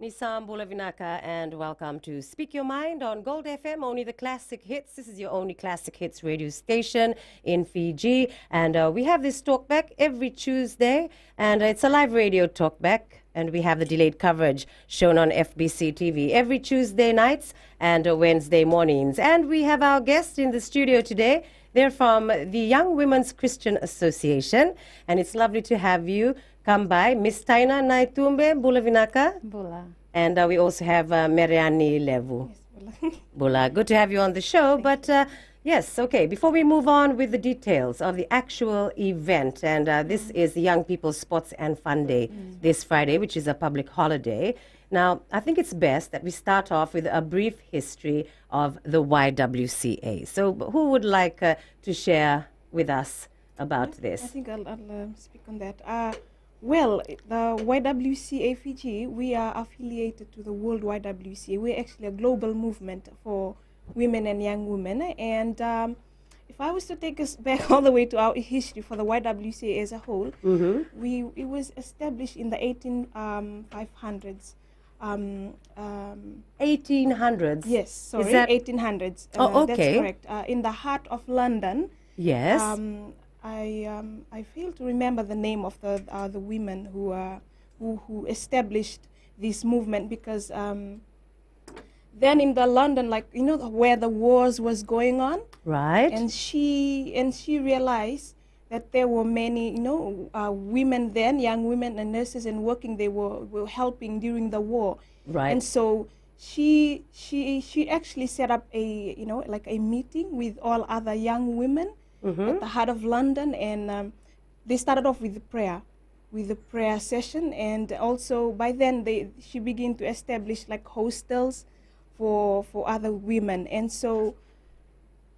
Nisam Bulavinaka, and welcome to Speak Your Mind on Gold FM, only the classic hits. This is your only classic hits radio station in Fiji. And we have this talkback every Tuesday, and it's a live radio talkback. And we have the delayed coverage shown on FBC TV every Tuesday nights and Wednesday mornings. And we have our guest in the studio today. They're from the Young Women's Christian Association, and it's lovely to have you come by. Miss Taina Naitumbe Bulavinaka. Bula. And we also have Meriani Levu. Yes, Bula. Bula, good to have you on the show. Yes, okay, before we move on with the details of the actual event, and this is the Young People's Sports and Fun Day this Friday, which is a public holiday. Now, I think it's best that we start off with a brief history of the YWCA. So who would like to share with us about this? I think I'll speak on that. Well, the YWCA Fiji, we are affiliated to the World YWCA. We're actually a global movement for women and young women. And if I was to take us back all the way to our history for the YWCA as a whole, it was established in the 1800s. 1800s? Yes, sorry, 1800s. Oh, okay. That's correct. In the heart of London. Yes. I fail to remember the name of the women who established this movement, because then in the London, like, you know, where the wars was going on, right? And she realized that there were many, you know, women then, young women and nurses and working, they were helping during the war, right? And so she actually set up a, you know, like a meeting with all other young women at the heart of London, and they started off with the prayer session, and also by then she began to establish like hostels for other women, and so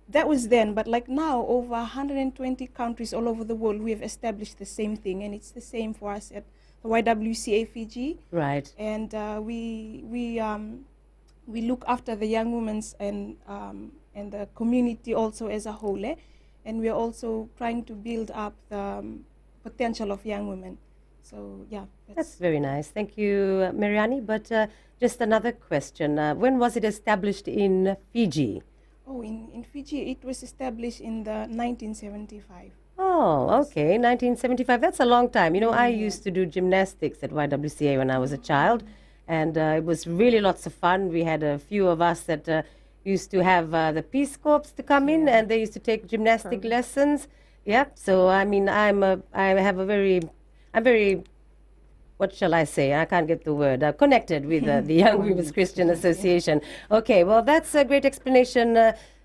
that was then. But like now, over 120 countries all over the world, we have established the same thing, and it's the same for us at the YWCA Fiji. Right. And we look after the young women and the community also as a whole. And we are also trying to build up the potential of young women. So, yeah. That's very nice. Thank you, Mariani. But just another question. When was it established in Fiji? Oh, in Fiji, it was established in the 1975. Oh, okay, 1975. That's a long time. You know, I used to do gymnastics at YWCA when I was a child, and it was really lots of fun. We had a few of us that used to have the Peace Corps to come in, and they used to take gymnastic lessons. Yeah, so I mean, I'm very, what shall I say? I can't get the word. Connected with the Young Women's Christian Association. Okay, well, that's a great explanation,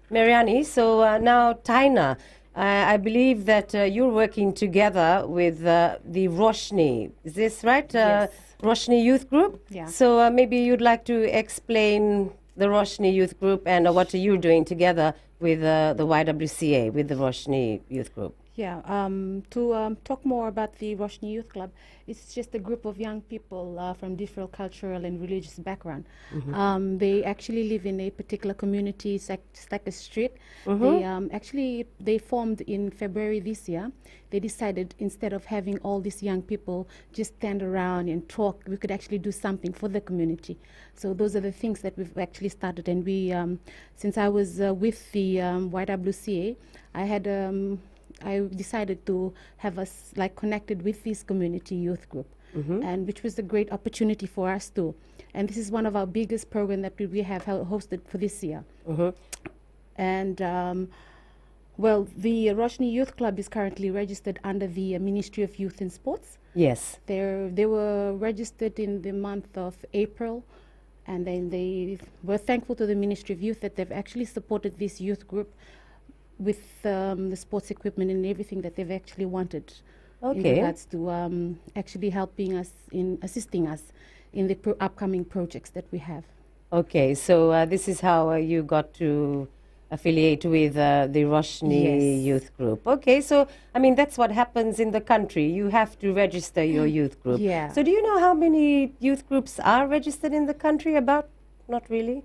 Mariani. So now, Taina, I believe that you're working together with the Roshni. Is this right? Yes. Roshni Youth Group? Yeah. So maybe you'd like to explain the Roshni Youth Group and what are you doing together with the YWCA, with the Roshni Youth Group? Yeah, to talk more about the Roshni Youth Club, it's just a group of young people from different cultural and religious background. They actually live in a particular community, it's like a street. They formed in February this year. They decided, instead of having all these young people just stand around and talk, we could actually do something for the community. So those are the things that we've actually started. And we, since I was with the YWCA, I decided to have us like connected with this community youth group, and which was a great opportunity for us too. And this is one of our biggest programs that we have hosted for this year. And well, the Roshni Youth Club is currently registered under the Ministry of Youth and Sports. Yes. They were registered in the month of April, and then they were thankful to the Ministry of Youth that they've actually supported this youth group with the sports equipment and everything that they've actually wanted in regards to actually assisting us in the upcoming projects that we have. Okay, so this is how you got to affiliate with the Roshni Youth Group. Okay, so I mean, that's what happens in the country. You have to register your youth group. Yeah. So do you know how many youth groups are registered in the country? About? Not really?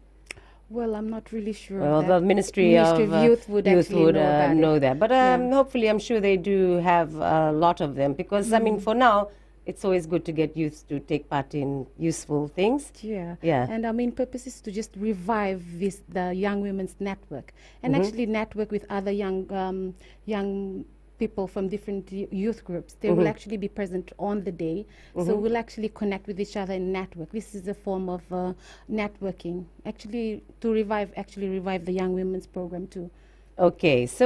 Well, I'm not really sure. Well, the Ministry of Youth would actually know that. But hopefully, I'm sure they do have a lot of them, because I mean, for now, it's always good to get youth to take part in useful things. Yeah. Yeah. And our main purpose is to just revive the young women's network and actually network with other young people from different youth groups. They will actually be present on the day. So we'll actually connect with each other and network. This is a form of networking, actually to revive the young women's program too. Okay, so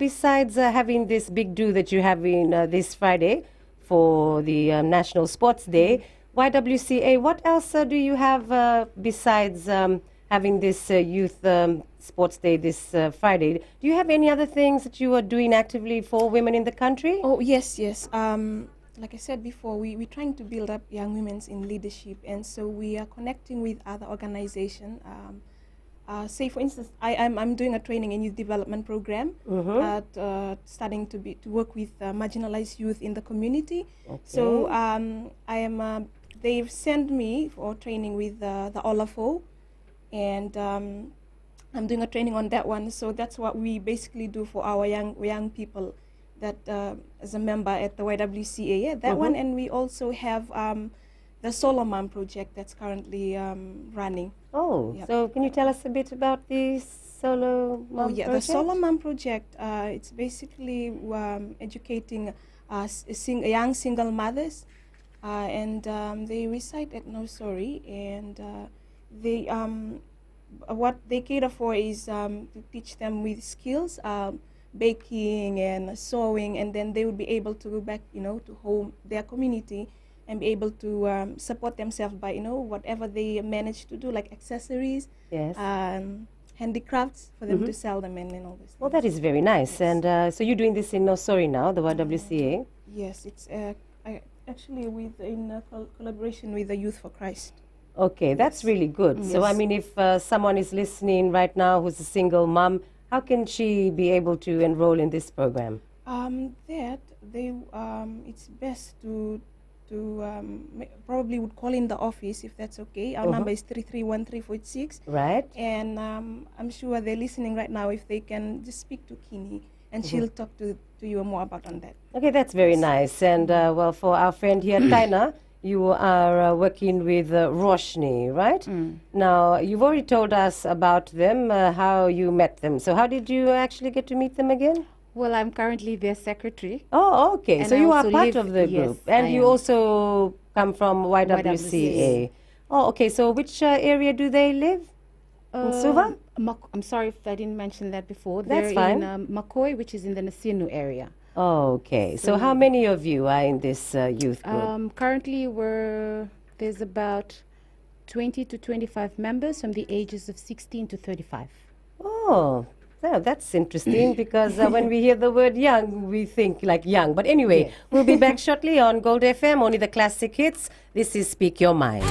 besides having this big do that you're having this Friday for the National Sports Day, YWCA, what else do you have besides having this youth sports day this Friday? Do you have any other things that you are doing actively for women in the country? Oh, yes, yes. Like I said before, we're trying to build up young women in leadership, and so we are connecting with other organizations. Say, for instance, I'm doing a training and youth development program, starting to work with marginalized youth in the community. Okay. So they've sent me for training with the Olafo, and I'm doing a training on that one. So that's what we basically do for our young people that as a member at the YWCA. Yeah, that one, and we also have the Solo Mom project that's currently running. Oh, Yep. so can you tell us a bit about the Solo Mom Oh, yeah, project? the Solo Mom project, it's basically educating young single mothers, and they reside at nursery, and they what they cater for is to teach them with skills, baking and sewing, and then they would be able to go back, to home, their community, and be able to support themselves by, whatever they manage to do, like accessories, Yes. handicrafts for them to sell them and all this. Well, that is very nice. Yes. And so you're doing this in Nosori now, the YWCA? Yes, it's actually in collaboration with the Youth for Christ. Okay, that's really good. So, I Yes. mean, if someone is listening right now who's a single mom, how can she be able to enroll in this program? It's best to probably would call in the office if that's okay. Our number is 331346. Right? And I'm sure they're listening right now. If they can just speak to Kini, and she'll talk to you more about on that. Okay, that's very nice. And well, for our friend here, Taina, you are working with Roshni, right? Now, you've already told us about them, how you met them. So, how did you actually get to meet them again? Well, I'm currently their secretary. Oh, okay. And So I you are also part live- of the yes, group, and I you am. also come from YWCA. Oh, okay. So which area do they live? In Suva? I'm sorry if I didn't mention that before. That's They're fine. in Makoi, which is in the Nasinu area. Oh, okay. So how many of you are in this youth group? Currently, there's about 20 to 25 members from the ages of 16 to 35. Oh, well, that's interesting because when we hear the word young, we think like young. But anyway, Yeah. we'll be back shortly on Gold FM, only the classic hits. This is Speak Your Mind.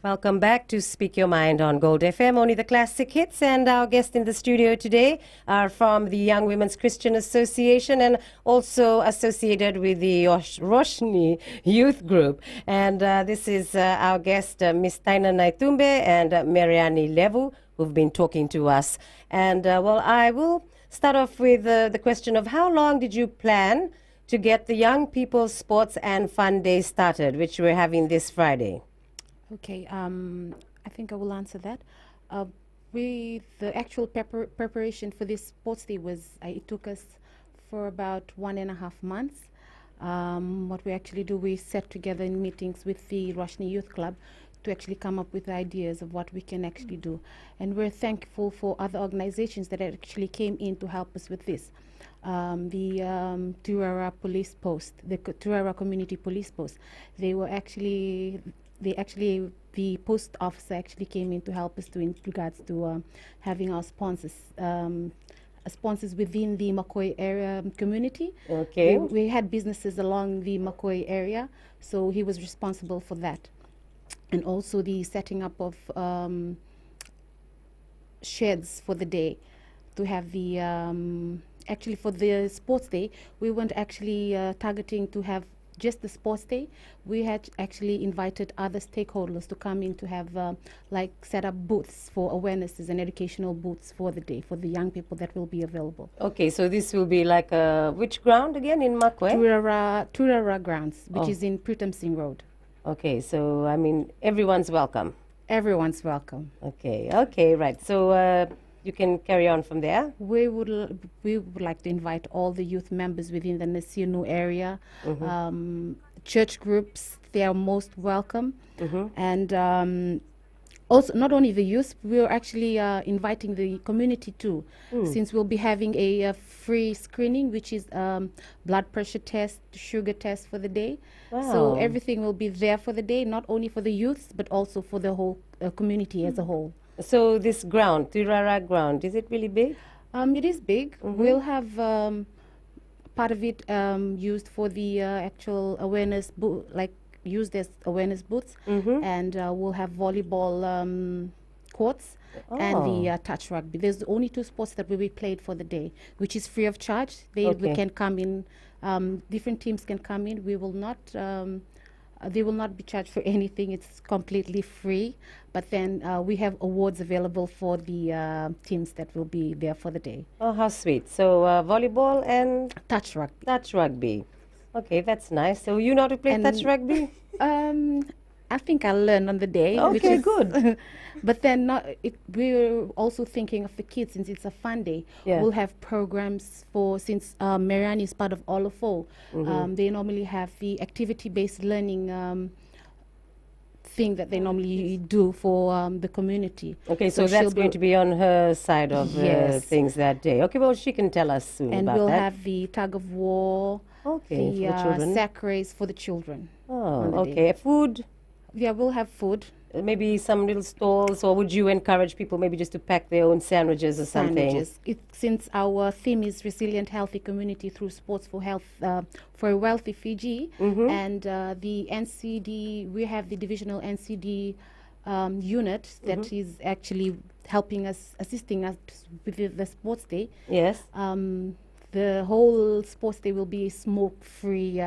Welcome back to Speak Your Mind on Gold FM, only the classic hits. And our guests in the studio today are from the Young Women's Christian Association and also associated with the Roshni Youth Group. And this is our guest, Miss Taina Naitumbe and Mariani Levu, who've been talking to us. And well, I will start off with the question of how long did you plan to get the Young People's Sports and Fun Day started, which we're having this Friday? Okay, I think I will answer that. The actual preparation for this sports day it took us for about 1.5 months. What we actually do, we sat together in meetings with the Roshni Youth Club to actually come up with ideas of what we can actually do. And we're thankful for other organizations that actually came in to help us with this. The Turara Police Post, the Turara Community Police Post, the post officer actually came in to help us in regards to having our sponsors within the Makoi area community. Okay. We had businesses along the Makoi area, so he was responsible for that. And also the setting up of sheds for the day to have the actually for the sports day we weren't actually targeting to have just the sports day, we had actually invited other stakeholders to come in to have like set up booths for awarenesses and educational booths for the day for the young people that will be available. Okay, so this will be like which ground again in Makwe? Turara grounds, which is in Pritam Singh Road. Okay, so I mean everyone's welcome. Everyone's welcome. Okay, right. So you can carry on from there. We would like to invite all the youth members within the Nasinu area, church groups. They are most welcome, and also not only the youth. We are actually inviting the community too, since we'll be having a free screening, which is blood pressure test, sugar test for the day. Wow. So everything will be there for the day, not only for the youths but also for the whole community as a whole. So this ground, Tirara ground, is it really big? It is big. We'll have part of it used for the actual awareness, used as awareness booths, and we'll have volleyball courts and the touch rugby. There's only 2 sports that will be played for the day, which is free of charge. We can come in. Different teams can come in. We will not. They will not be charged for anything. It's completely free. But then we have awards available for the teams that will be there for the day. Oh, how sweet. So volleyball and Touch rugby. touch rugby. Okay, that's nice. So you know how to play touch rugby? I think I'll learn on the day. Okay, good. But then we're also thinking of the kids, since it's a fun day. Yeah. We'll have programs since Marianne is part of Olafo. They normally have the activity-based learning thing that they normally do for the community. Okay, so that's going to be on her side of Yes. things that day. Okay, well, she can tell us soon And about we'll that. have the tug of war, Okay, the for the children. sack race for the children. Oh, on the day. okay. Food, Yeah, we'll have food. maybe some little stalls, or would you encourage people maybe just to pack their own sandwiches or something? Sandwiches. Since our theme is resilient, healthy community through sports for health, for a wealthy Fiji, and the NCD, we have the divisional NCD unit that is actually helping us, assisting us with the sports day. Yes. The whole sports day will be smoke-free.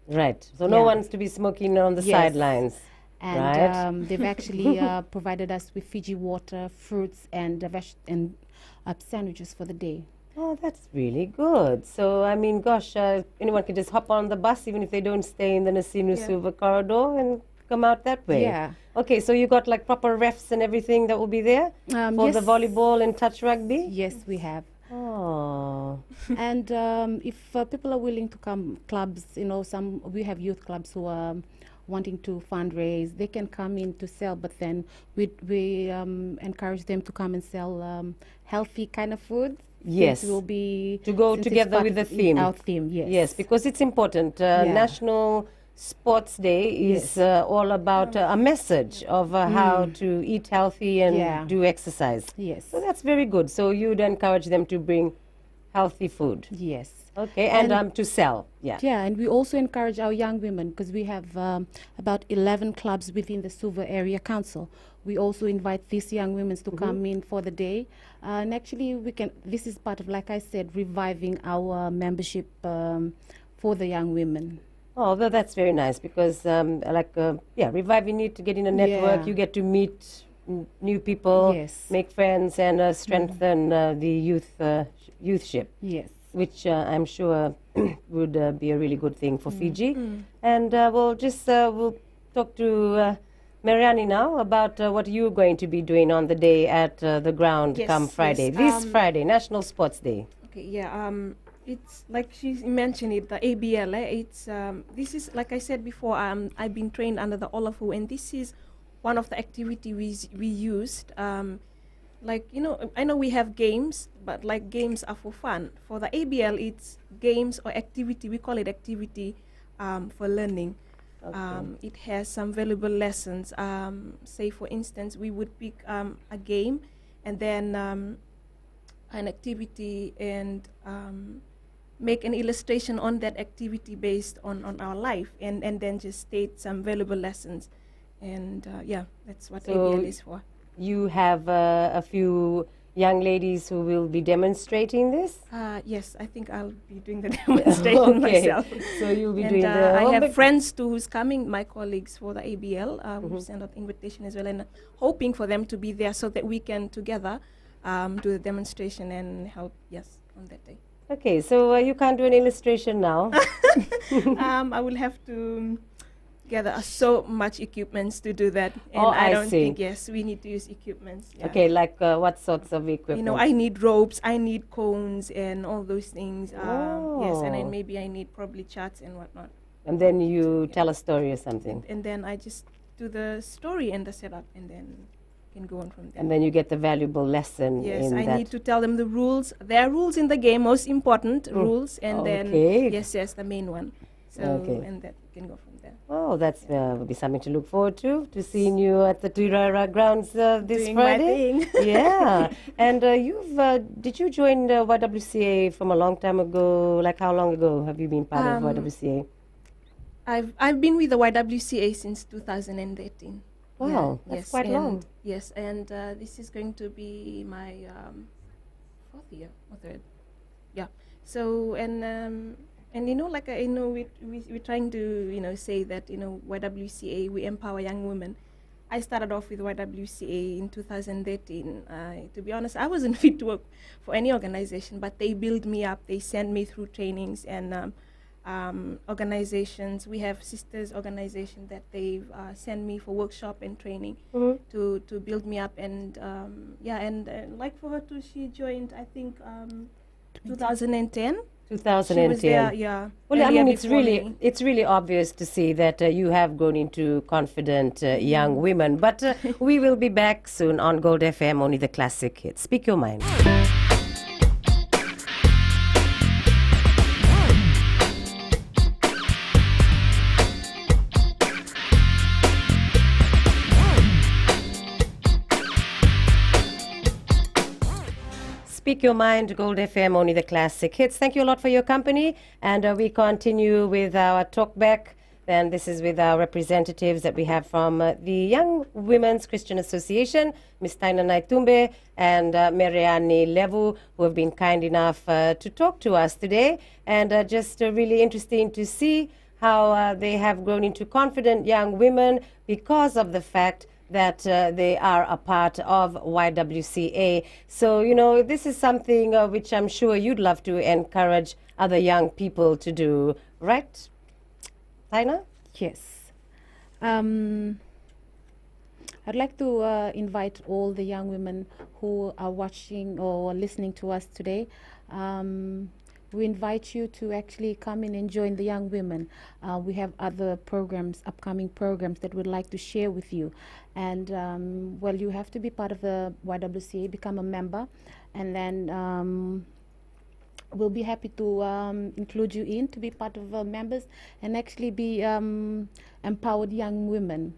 Right. So no Yeah. one's to be smoking on the Yes. sidelines. And Right. they've actually provided us with Fiji water, fruits, and sandwiches for the day. Oh, that's really good. So, I mean, gosh, anyone can just hop on the bus even if they don't stay in the Nasinu Silver Corridor and come out that way. Yeah. Okay, so you got like proper refs and everything that will be there for the Yes. volleyball and touch rugby? Yes, we have. Oh. And if people are willing to come, clubs, we have youth clubs who are wanting to fundraise, they can come in to sell, but then we encourage them to come and sell healthy kind of food. Yes. It will be To go since it's together part with the of theme. Our theme, yes. Yes, because it's important. National Sports Day is all about a message of how to eat healthy and do exercise. Yes. So that's very good. So you'd encourage them to bring healthy food. Yes. Okay, and to sell. Yeah. Yeah, and we also encourage our young women, because we have about 11 clubs within the Suva Area Council. We also invite these young women to come in for the day. And actually, this is part of, like I said, reviving our membership for the young women. Oh, well, that's very nice because, Revive, you need to get in a network. Yeah. You get to meet new people, Yes. make friends, and strengthen the youthship. Yes. Which I'm sure would be a really good thing for Fiji. And we'll talk to Mariani now about what you're going to be doing on the day at the ground come Friday. This Friday, National Sports Day. Okay, yeah. It's like she mentioned it, the ABL. It's this is, like I said before. I've been trained under the Olafu, and this is one of the activities we used. I know we have games, but like games are for fun. For the ABL, it's games or activity. We call it activity for learning. Okay. It has some valuable lessons. Say, for instance, we would pick a game and then an activity and make an illustration on that activity based on our life, and then just state some valuable lessons. And that's what So ABL is for. You have a few young ladies who will be demonstrating this? Yes, I think I'll be doing the demonstration myself. So you'll be And doing the. I have but- friends too who's coming, my colleagues for the ABL, who sent out invitation as well, and hoping for them to be there so that we can together do the demonstration and help, yes, on that day. Okay, so you can't do an illustration now. I will have to gather so much equipments to do that, and Oh, I I don't see. think, yes, we need to use equipments. Yeah. Okay, like what sorts of equipment? You know, I need ropes, I need cones, and all those things. Yes, and Oh. then maybe I need probably charts and whatnot. And then you tell a story or something. And then I just do the story and the setup, and then can go on from there. And then you get the valuable lesson Yes, in I that. need to tell them the rules. There are rules in the game, most important rules, and Okay. then yes, the main one. So Okay. and that can go from there. Oh, that's will be something to look forward to seeing you at the Tirara grounds this Doing my Friday. thing. Yeah, and did you join the YWCA from a long time ago? Like how long ago have you been part of YWCA? I've been with the YWCA since 2018. Wow, that's quite and long. Yes, and this is going to be my fourth year or third. Yeah. So and you know, like you know, we're trying to say that YWCA, we empower young women. I started off with YWCA in 2013. To be honest, I wasn't fit to work for any organization, but they built me up. They sent me through trainings and organizations. We have sisters organization that they've sent me for workshop and training to build me up. And like for her too, she joined, I think, 2010. 2010. She was there, yeah. Well, I earlier mean, it's before really me. it's really obvious to see that you have grown into confident young women. But we will be back soon on Gold FM, only the classic hits. Speak your mind. Speak Your Mind, Gold FM, only the classic hits. Thank you a lot for your company. And we continue with our talk back. Then this is with our representatives that we have from the Young Women's Christian Association, Ms. Taina Naitumbe and Meriani Levu, who have been kind enough to talk to us today. And just really interesting to see how they have grown into confident young women because of the fact that they are a part of YWCA. So, this is something which I'm sure you'd love to encourage other young people to do, right, Taina? Yes. I'd like to invite all the young women who are watching or listening to us today. We invite you to actually come in and join the young women. We have other programs, upcoming programs that we'd like to share with you. And, you have to be part of the YWCA, become a member, and then we'll be happy to include you in to be part of members and actually be empowered young women.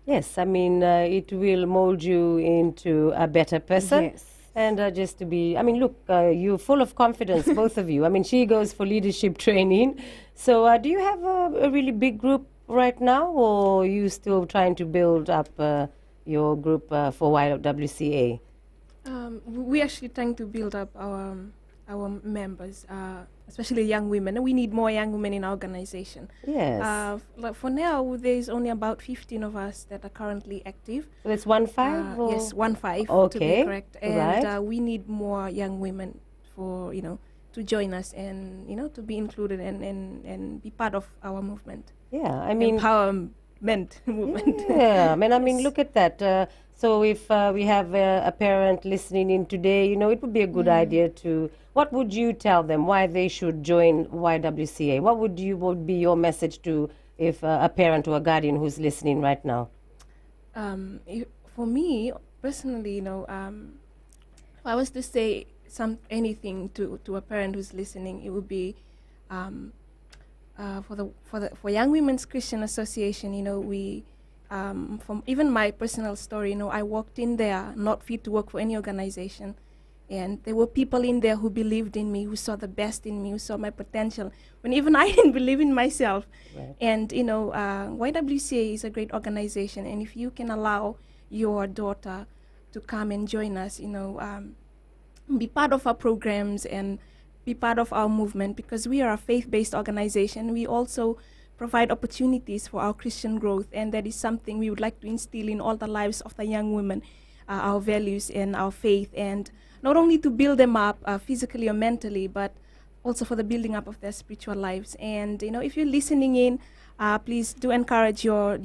Yes, I mean, it will mold you into a better person. Yes. And just to be, look, you're full of confidence, both of you. She goes for leadership training. So do you have a really big group right now, or are you still trying to build up your group for YWCA? We're actually trying to build up our members, especially young women. We need more young women in our organization. Yes. Like for now, there's only about 15 of us that are currently active. So that's 15? Or? Yes, 15 to Okay, be correct. And right. we need more young women for to join us and to be included and be part of our movement. Yeah, Empowerment movement. Yeah, look at that. So if we have a parent listening in today, it would be a good idea to, what would you tell them why they should join YWCA? What would be your message to if a parent or a guardian who's listening right now? For me, personally, if I was to say anything to a parent who's listening, it would be for Young Women's Christian Association. We from even my personal story, I walked in there not fit to work for any organization, and there were people in there who believed in me, who saw the best in me, who saw my potential when even I didn't believe in myself. Right. And YWCA is a great organization, and if you can allow your daughter to come and join us, be part of our programs and be part of our movement, because we are a faith-based organization. We also provide opportunities for our Christian growth, and that is something we would like to instill in all the lives of the young women, our values and our faith, and not only to build them up physically or mentally, but also for the building up of their spiritual lives. And if you're listening in, please do encourage your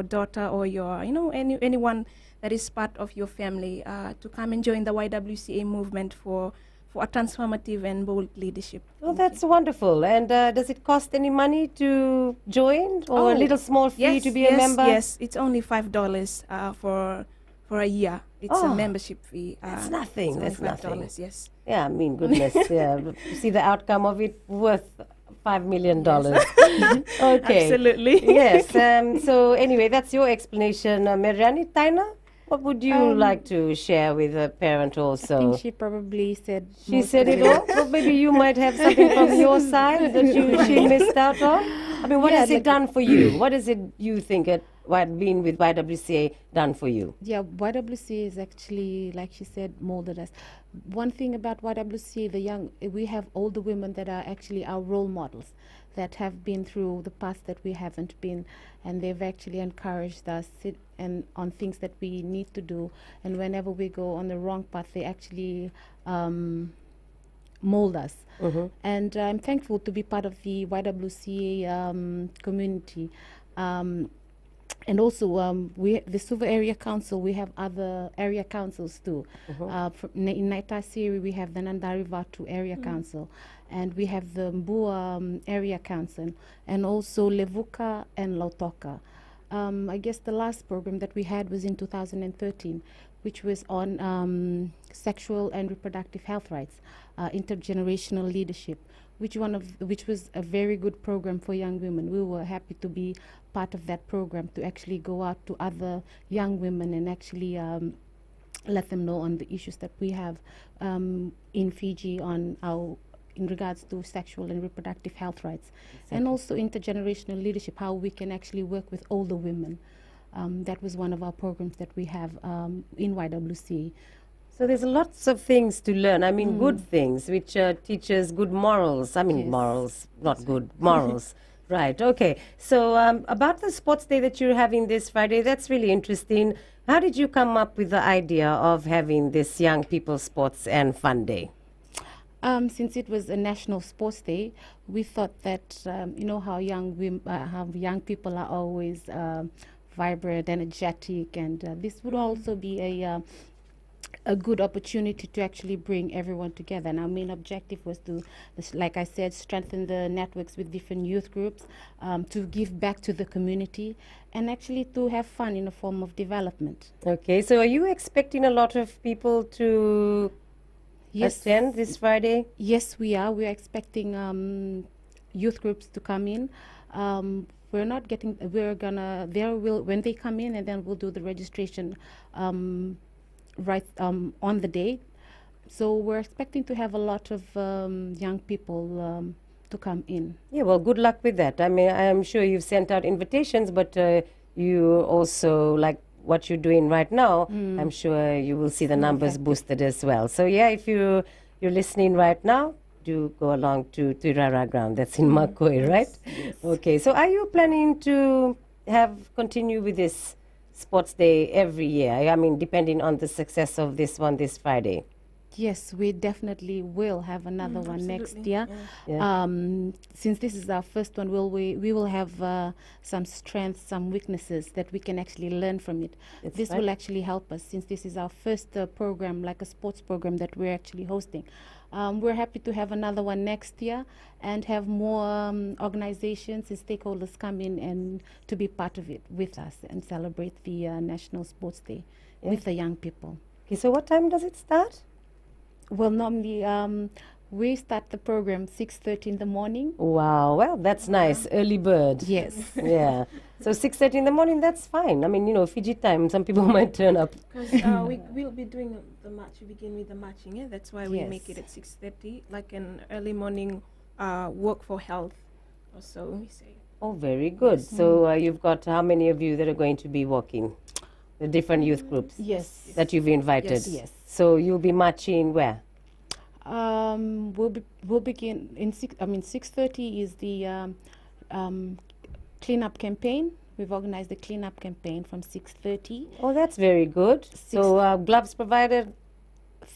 daughter or your anyone that is part of your family to come and join the YWCA movement for a transformative and bold leadership. Oh, that's wonderful. And does it cost any money to join, or a little small fee to be a member? Yes, it's only $5 for a year. It's a membership fee. That's nothing. That's nothing. Yes. Yeah, I mean, goodness. Yeah, you see the outcome of it worth $5 million. Okay. Absolutely. Yes. So anyway, that's your explanation, Merjani. Taina, what would you like to share with a parent also? I think she probably said. She said it all. Well, maybe you might have something from your side that she missed out on. I mean, what has it done for you? What is it you think being with YWCA done for you? Yeah, YWCA is actually, like she said, molded us. One thing about YWCA, we have older women that are actually our role models, that have been through the path that we haven't been, and they've actually encouraged us and on things that we need to do. And whenever we go on the wrong path, they actually mold us. And I'm thankful to be part of the YWCA community. And also, the Suva Area Council, we have other area councils too. In Naitasiri, we have the Nandari Vatu Area Council, and we have the Mbua Area Council, and also Levuka and Lautoka. I guess the last program that we had was in 2013, which was on sexual and reproductive health rights, intergenerational leadership, which was a very good program for young women. We were happy to be part of that program, to actually go out to other young women and actually let them know on the issues that we have in Fiji in regards to sexual and reproductive health rights. Exactly. And also intergenerational leadership, how we can actually work with older women. That was one of our programs that we have in YWCA. So there's lots of things to learn. I mean, good things, which teaches good morals. I mean, morals, not good, morals. Right, okay. So about the sports day that you're having this Friday, that's really interesting. How did you come up with the idea of having this Young People Sports and Fun Day? Since it was a national sports day, we thought that, how young people are always vibrant, energetic, and this would also be a good opportunity to actually bring everyone together. And our main objective was to, like I said, strengthen the networks with different youth groups, to give back to the community, and actually to have fun in a form of development. Okay, so are you expecting a lot of people to attend this Friday? Yes, we are. We are expecting youth groups to come in. When they come in, and then we'll do the registration on the day. So we're expecting to have a lot of young people to come in. Yeah, well, good luck with that. I mean, I'm sure you've sent out invitations, but you also, like what you're doing right now, I'm sure you will see the numbers boosted as well. So yeah, if you're listening right now, do go along to Tirara Ground. That's in Makoi, right? Yes. Okay, so are you planning to continue with this sports day every year? I mean, depending on the success of this one this Friday. Yes, we definitely will have another one next year. Yeah. Since this is our first one, we will have some strengths, some weaknesses that we can actually learn from it. This will actually help us, since this is our first program, like a sports program that we're actually hosting. We're happy to have another one next year and have more organizations and stakeholders come in and to be part of it with us and celebrate the National Sports Day with the young people. Okay, so what time does it start? Well, normally we start the program 6:30 in the morning. Wow, well, that's nice. Early bird. Yes. Yeah. So 6:30 in the morning, that's fine. I mean, Fiji time, some people might turn up. Because we will be doing the march. We begin with the marching, yeah? That's why we make it at 6:30, like an early morning walk for health, or so we say. Oh, very good. So you've got how many of you that are going to be walking the different youth groups Yes. that you've invited. Yes. So you'll be marching where? We'll begin in 6:30 is the cleanup campaign. We've organized the cleanup campaign from 6:30. Oh, that's very good. So gloves provided.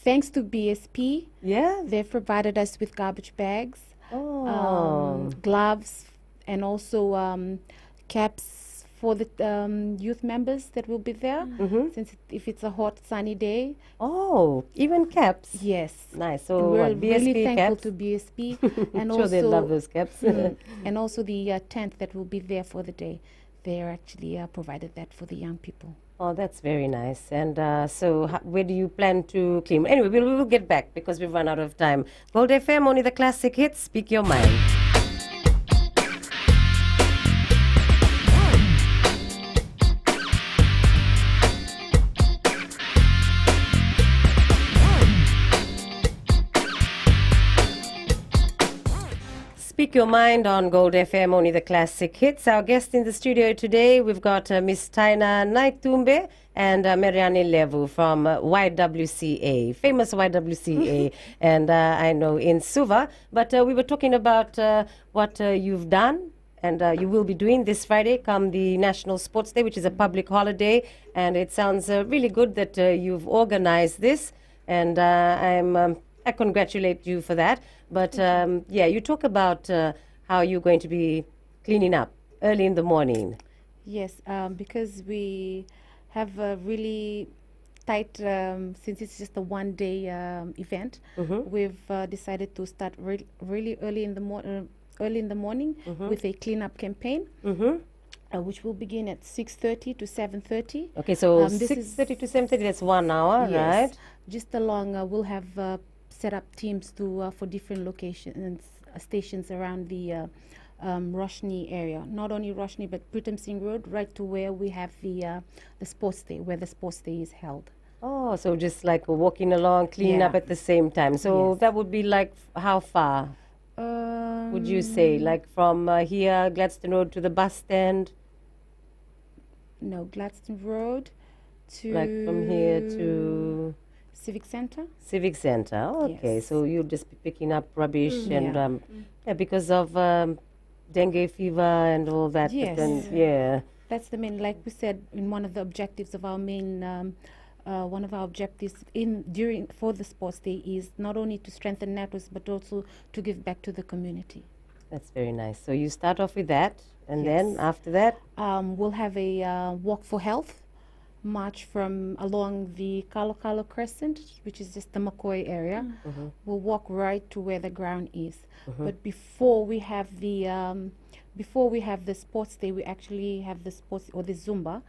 Thanks to BSP, Yeah. they've provided us with garbage bags, Oh. gloves, and also caps for the youth members that will be there. Since if it's a hot, sunny day, Oh, even caps. yes. Nice. And So we're what, BSP really thankful caps? to BSP, and Sure, they love also those caps. and also the tent that will be there for the day. They are actually provided that for the young people. Oh, that's very nice. And so, where do you plan to clean? Anyway, we will get back because we've run out of time. Gold FM, only the classic hits. Speak your mind. Speak your mind on Gold FM, only the classic hits. Our guest in the studio today, we've got Miss Taina Naitumbe and Mariani Levu from YWCA, famous YWCA, and I know in Suva. But we were talking about what you've done and you will be doing this Friday, come the National Sports Day, which is a public holiday. And it sounds really good that you've organized this. And I congratulate you for that. But yeah, you talk about how you're going to be cleaning up early in the morning. Yes, because we have a really tight, since it's just a one-day event, we've decided to start really early in the morning with a cleanup campaign. Which will begin at 6:30 to 7:30. Okay, so This 6:30 to 7:30, that's 1 hour, Yes. right? Just along, we'll have set up teams to for different locations, stations around the Roshni area. Not only Roshni, but Pritam Singh Road, right to where we have the sports day, where the sports day is held. Oh, so just like walking along, cleaning up Yeah. at the same time. So Yes. that would be like how far would you say? Like from here, Gladstone Road to the bus stand? No, Gladstone Road to Like from here to Civic Center. Civic Center. Okay, Yes. so you'll just be picking up rubbish and Yeah. yeah, because of dengue fever and all that. but Yes. then, yeah. That's the main, like we said, in one of the objectives of our main, one of our objectives for the sports day is not only to strengthen networks but also to give back to the community. That's very nice. So you start off with that, and then Yes. after that, We'll have a walk for health march from along the Kalo Crescent, which is just the McCoy area. We'll walk right to where the ground is. But before we have the sports day, we actually have the sports or the Zumba.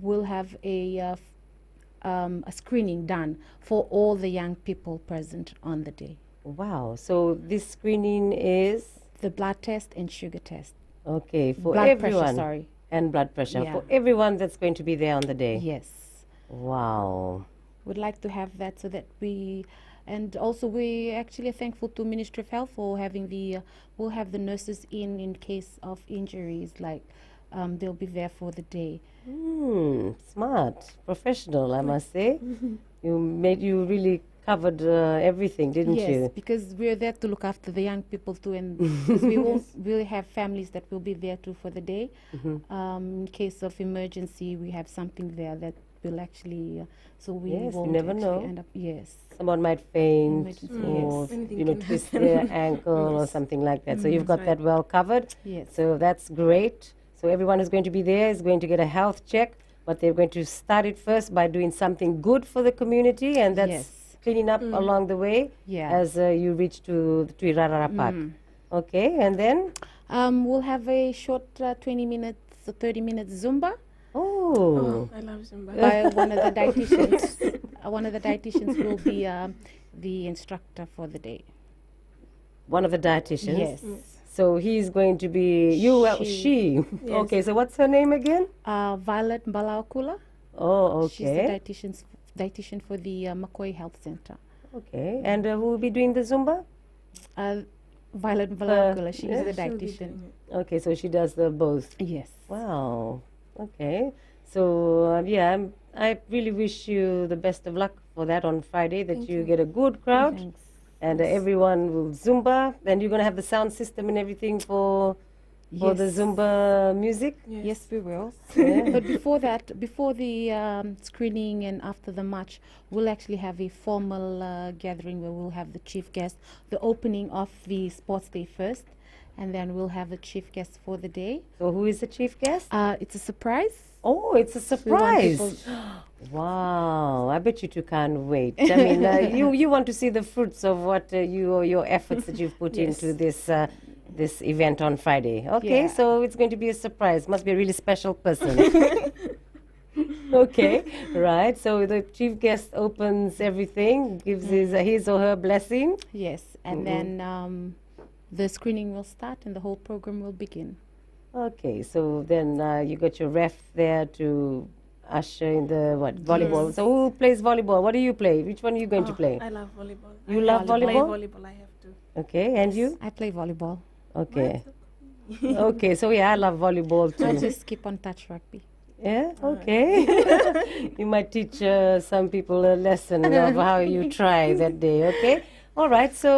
We'll have a screening done for all the young people present on the day. wow. So this screening is The blood test and sugar test. okay for Blood everyone. pressure, sorry. And blood pressure Yeah. for everyone that's going to be there on the day. Yes. Wow. Would like to have that so that and also we actually are thankful to Ministry of Health for having we'll have the nurses in case of injuries, like they'll be there for the day. Smart, professional, I must say. You really covered everything, didn't Yes, you? because we're there to look after the young people too, and 'cause we won't really have families that will be there too for the day. In case of emergency, we have something there that will actually, so we Yes, you won't never actually know. end up, yes. Someone might faint Emergency, or yes. Anything twist can their ankle or something like that. So you've got That's that well covered. Yes. So that's great. So everyone who's going to be there is going to get a health check, but they're going to start it first by doing something good for the community, and that's Yes. cleaning up along the way Yeah. as you reach to the Tuirarara Park. Okay, and then We'll have a short 20 minutes, 30 minutes Zumba oh, I love Zumba. by one of the dietitians. One of the dietitians will be the instructor for the day. one of the dietitians. Yes. So he's going to be she. Yes. Okay, so what's her name again? Violet Mbalaokula. Oh, She's the okay. dietitian for the McCoy Health Center. Okay, and who will be doing the Zumba? Violet Mbalaokula, she is the She'll be dietitian. doing it. Okay, so she does the both. Yes. Wow. Okay. So I really wish you the best of luck for that on Friday. That Thank you you. get a good crowd, Thanks. and everyone will Zumba. And you're gonna have the sound system and everything for the Yes. Zumba music. Yes, we will. Yeah. But before that, before the screening and after the match, we'll actually have a formal gathering where we'll have the chief guest, the opening of the sports day first, and then we'll have the chief guest for the day. So who is the chief guest? It's a surprise. Oh, it's a We want surprise. people- Wow, I bet you two can't wait. I mean, you want to see the fruits of what your efforts that you've put Yes. into this event on Friday. Okay, Yeah. so it's going to be a surprise. Must be a really special person. Okay, right. So the chief guest opens everything, gives his or her blessing. Yes, and then the screening will start and the whole program will begin. Okay, so then you got your ref there to usher in the volleyball. So who plays volleyball? What do you play? Which one are you going to play? I love volleyball. You I love have to play volleyball? volleyball. I have to. Okay, and you? I play volleyball. Okay. Okay, so I love volleyball I too. just keep on touch rugby. Yeah, okay. You might teach some people a lesson of how you try that day, okay? All right, so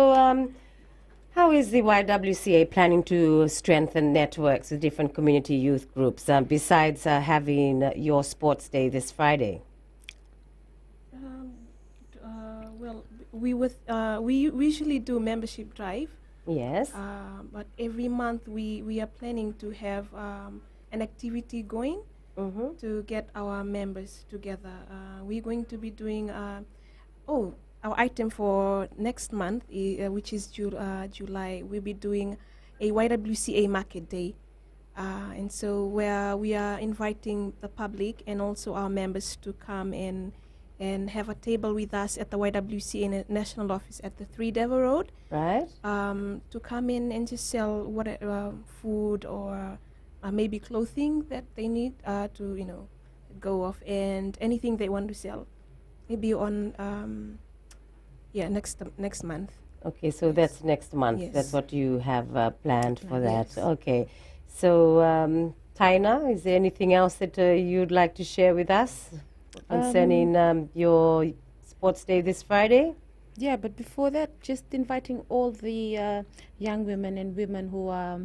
how is the YWCA planning to strengthen networks with different community youth groups besides having your sports day this Friday? Well, we usually do membership drive, Yes. but every month we are planning to have an activity going Mm-hmm. to get our members together. We're going to be doing our item for next month, which is July. We'll be doing a YWCA Market Day, and so where we are inviting the public and also our members to come and have a table with us at the YWCA National Office at the 3 Devil Road, Right? to come in and just sell food or maybe clothing that they need to go off, and anything they want to sell, maybe on next month. Okay, so that's next month. Yes. That's what you have planned for that. Yes. Okay. So, Taina, is there anything else that you'd like to share with us concerning your sports day this Friday? Yeah, but before that, just inviting all the young women and women who are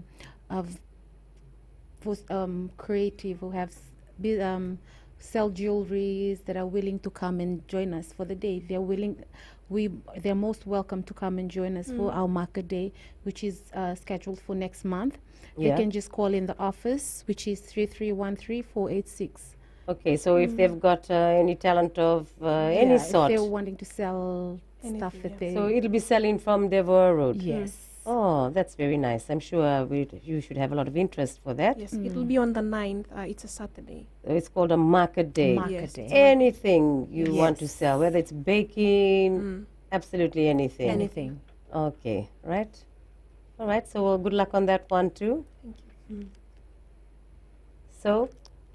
creative, who have sell jewelries, that are willing to come and join us for the day. They're most welcome to come and join us for our market day, which is scheduled for next month. Yeah. They can just call in the office, which is 3313-486. Okay, so if they've got any talent of any sort, If they're wanting to sell stuff Anything, that yeah. they... so it'll be selling from Devore Road. Yes. Oh, that's very nice. I'm sure you should have a lot of interest for that. Yes, it will be on the 9th. It's a Saturday. It's called a market day. Market Yes, day. it's Anything you want to Yes. sell, whether it's baking, absolutely anything. Anything. Okay, right. All right, so well, good luck on that one too. Thank you. So,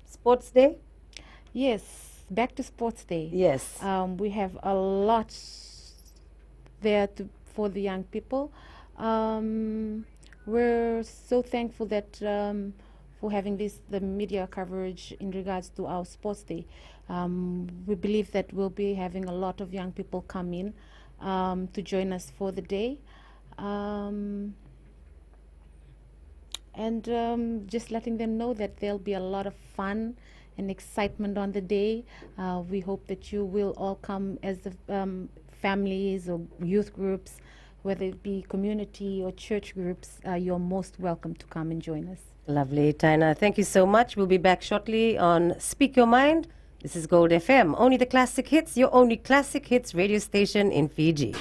sports day? Yes, back to sports day. Yes. We have a lot there for the young people. We're so thankful that for having the media coverage in regards to our sports day. We believe that we'll be having a lot of young people come in to join us for the day. And just letting them know that there'll be a lot of fun and excitement on the day. We hope that you will all come as the families or youth groups, whether it be community or church groups. You're most welcome to come and join us. Lovely, Taina. Thank you so much. We'll be back shortly on Speak Your Mind. This is Gold FM, only the classic hits, your only classic hits radio station in Fiji.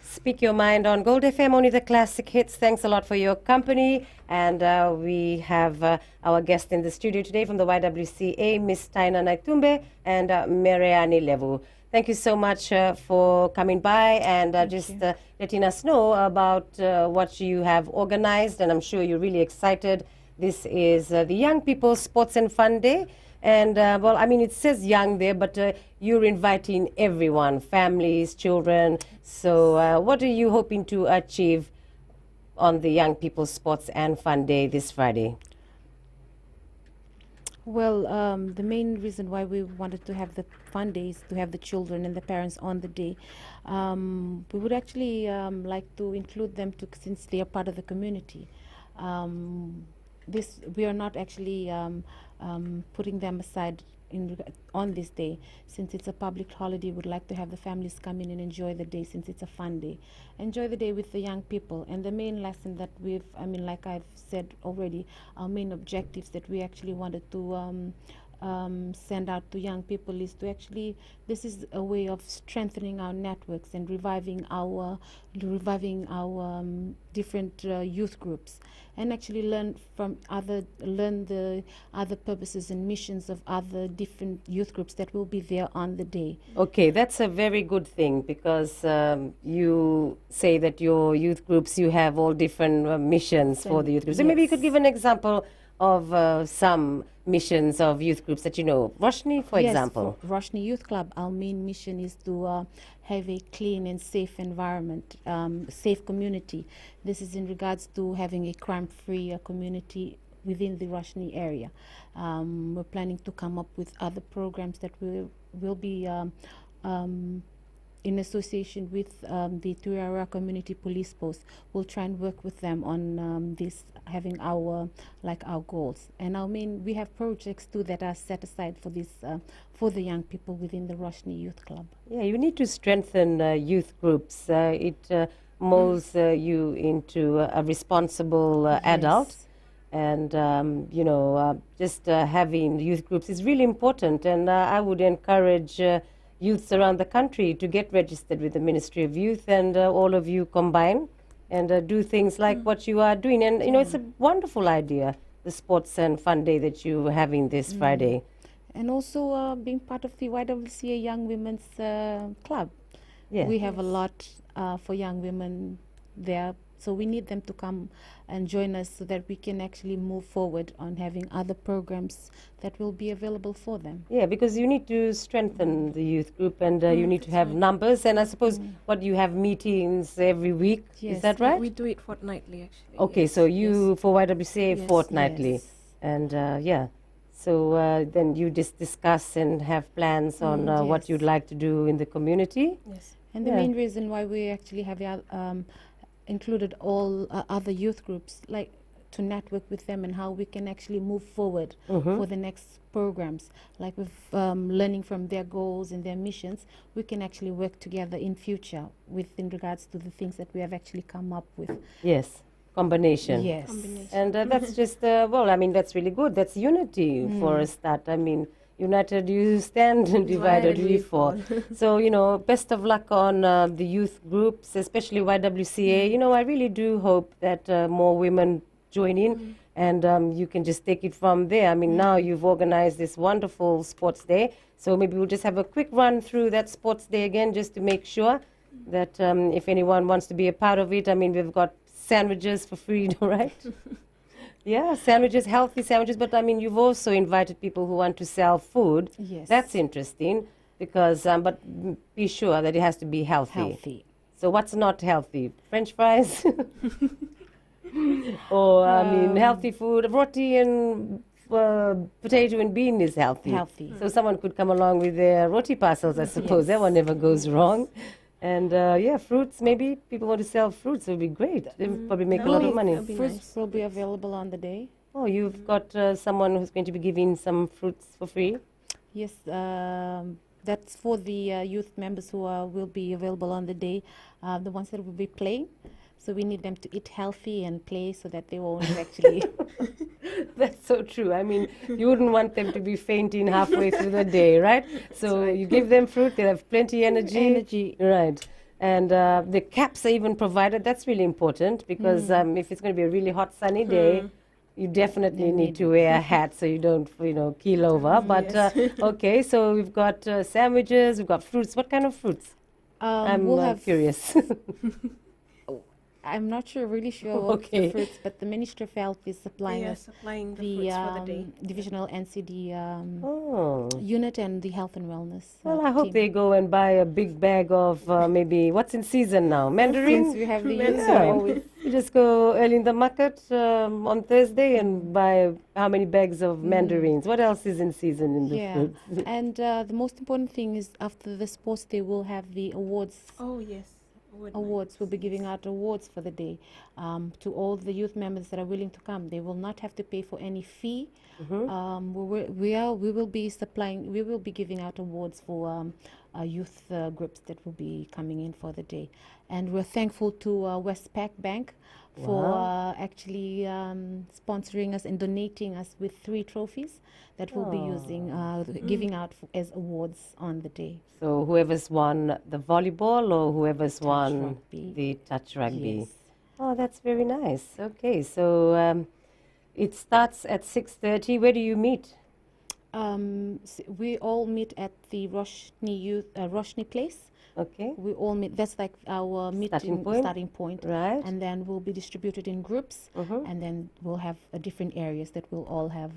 Speak Your Mind on Gold FM, only the classic hits. Thanks a lot for your company. And we have our guest in the studio today from the YWCA, Miss Taina Naitumbe and Mariani Levu. Thank you so much for coming by and letting us know about what you have organized. And I'm sure you're really excited. This is the Young People's Sports and Fun Day. And well, I mean, it says young there, but you're inviting everyone, families, children. So what are you hoping to achieve on the Young People's Sports and Fun Day this Friday? Well, the main reason why we wanted to have the fun day is to have the children and the parents on the day. We would actually like to include them since they are part of the community. We are not actually putting them aside on this day. Since it's a public holiday, we'd like to have the families come in and enjoy the day since it's a fun day. Enjoy the day with the young people. And the main lesson that like I've said already, our main objectives that we actually wanted to send out to young people is to actually, this is a way of strengthening our networks and reviving our different youth groups, and actually learn the other purposes and missions of other different youth groups that will be there on the day. Okay, that's a very good thing, because you say that your youth groups, you have all different missions for the youth groups. So maybe you could give an example of some missions of youth groups that you know. Roshni, for example. For Roshni Youth Club, our main mission is to have a clean and safe environment, safe community. This is in regards to having a crime-free community within the Roshni area. We're planning to come up with other programs that will be in association with the Turara Community Police Post. We'll try and work with them on this, having our goals. And we have projects too that are set aside for this, for the young people within the Roshni Youth Club. Yeah, you need to strengthen youth groups. It molds you into a responsible adult. And, just having youth groups is really important. And I would encourage youths around the country to get registered with the Ministry of Youth, and all of you combine and do things like what you are doing. And, it's a wonderful idea, the Sports and Fun Day that you're having this Friday. And also being part of the YWCA Young Women's Club. Yeah. We have a lot for young women there. So we need them to come and join us so that we can actually move forward on having other programs that will be available for them. Yeah, because you need to strengthen the youth group, and you need to have numbers. And I suppose what you have meetings every week, is that right? We do it fortnightly, actually. Okay, so you for YWCA fortnightly. Yes. And so then you just discuss and have plans on what you'd like to do in the community. Yes. And the main reason why we actually have included all other youth groups, like to network with them and how we can actually move forward for the next programs. Like with learning from their goals and their missions, we can actually work together in future in regards to the things that we have actually come up with. Yes, combination. Yes. And that's just, that's really good. That's unity for a start. United you stand, and divided we fall. So, best of luck on the youth groups, especially YWCA. I really do hope that more women join in, and you can just take it from there. Now you've organized this wonderful sports day, so maybe we'll just have a quick run through that sports day again, just to make sure that if anyone wants to be a part of it, we've got sandwiches for free, right? Yeah, sandwiches, healthy sandwiches. But you've also invited people who want to sell food. Yes. That's interesting, because but be sure that it has to be healthy. So what's not healthy? French fries? Or healthy food. Roti and potato and bean is healthy. So someone could come along with their roti parcels, I suppose. That one never goes wrong. And fruits, maybe people want to sell fruits. It would be great. They would probably make a lot of money. Fruits will be available on the day. Oh, you've got someone who's going to be giving some fruits for free? Yes, that's for the youth members who will be available on the day, the ones that will be playing. So we need them to eat healthy and play so that they won't actually... That's so true. You wouldn't want them to be fainting halfway through the day, right? So you give them fruit, they have plenty energy. Right. And the caps are even provided. That's really important, because if it's going to be a really hot, sunny day, you definitely need to wear a hat so you don't, keel over. But, okay, so we've got sandwiches, we've got fruits. What kind of fruits? I'm we'll have curious. I'm not really sure of Okay. the fruits, but the Ministry of Health is supplying They are us supplying the the fruits for the day. divisional NCD Oh. unit and the health and wellness Well, I hope team. they go and buy a big bag of maybe what's in season now? Mandarin? Since we have the Mandarin. youth, Yeah. always You just go early in the market on Thursday and buy how many bags of mandarins? What else is in season in the yeah. fruits? And the most important thing is after the sports day, we'll have the awards. Oh yes. Awards. We'll be giving out awards for the day to all the youth members that are willing to come. They will not have to pay for any fee. We will be supplying. We will be giving out awards for youth groups that will be coming in for the day, and we're thankful to Westpac Bank for actually sponsoring us and donating us with 3 trophies that we'll be using, giving out as awards on the day. So whoever's won the volleyball or whoever's won rugby. the touch rugby. Yes. Oh, that's very nice. Okay, so it starts at 6:30. Where do you meet? We all meet at the Roshni Place. Okay, We all meet. That's like our meeting starting point. right. And then we'll be distributed in groups, and then we'll have different areas that we'll all have.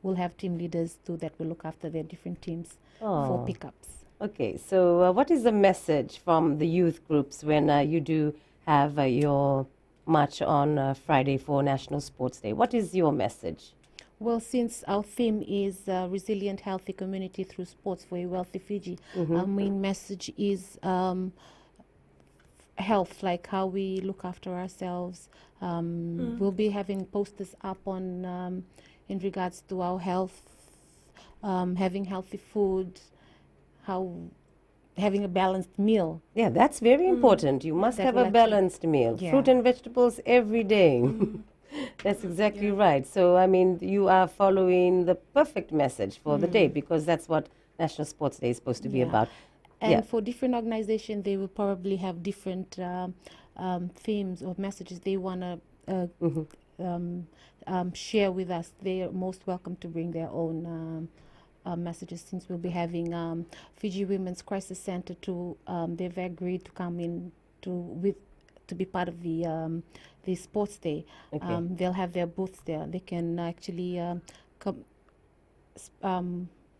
We'll have team leaders too that will look after their different teams for Oh. pickups. Okay, so what is the message from the youth groups when you do have your march on Friday for National Sports Day? What is your message? Well, since our theme is resilient, healthy community through sports for a wealthy Fiji, our main message is health, like how we look after ourselves. We'll be having posters up on in regards to our health, having healthy food, how having a balanced meal. Yeah, that's very important. You must That have will a actually- balanced meal. Yeah. Fruit and vegetables every day. That's exactly right. So, I mean, you are following the perfect message for the day because that's what National Sports Day is supposed to be Yeah. about. And Yeah. for different organizations, they will probably have different themes or messages they want to share with us. They are most welcome to bring their own messages, since we'll be having Fiji Women's Crisis Center to they've agreed to come in to be part of the sports day. Okay. They'll have their booths there. They can actually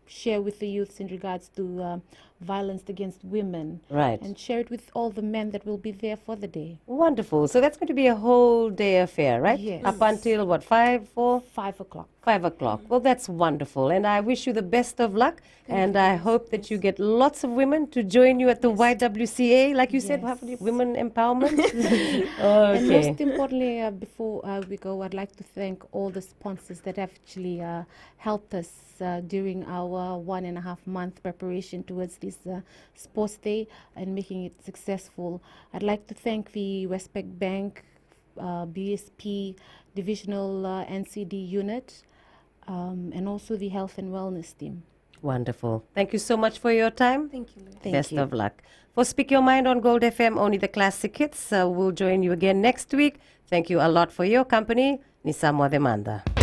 share with the youths in regards to violence against women, Right. and share it with all the men that will be there for the day. Wonderful. So that's going to be a whole day affair, right? Yes. Up until what, 5, 4? 5 o'clock. 5 o'clock. Well, that's wonderful. And I wish you the best of luck. And I hope that you get lots of women to join you at the YWCA. Like you said, Yes. women empowerment. And Okay. most importantly, before we go, I'd like to thank all the sponsors that have actually helped us during our 1.5 month preparation towards this sports day and making it successful. I'd like to thank the Westpac Bank, BSP, Divisional NCD unit, and also the Health and Wellness team. Wonderful. Thank you so much for your time. Thank you, Liz. Thank Best you. of luck. For Speak Your Mind on Gold FM, only the classic hits. We'll join you again next week. Thank you a lot for your company. Nisamwa Demanda.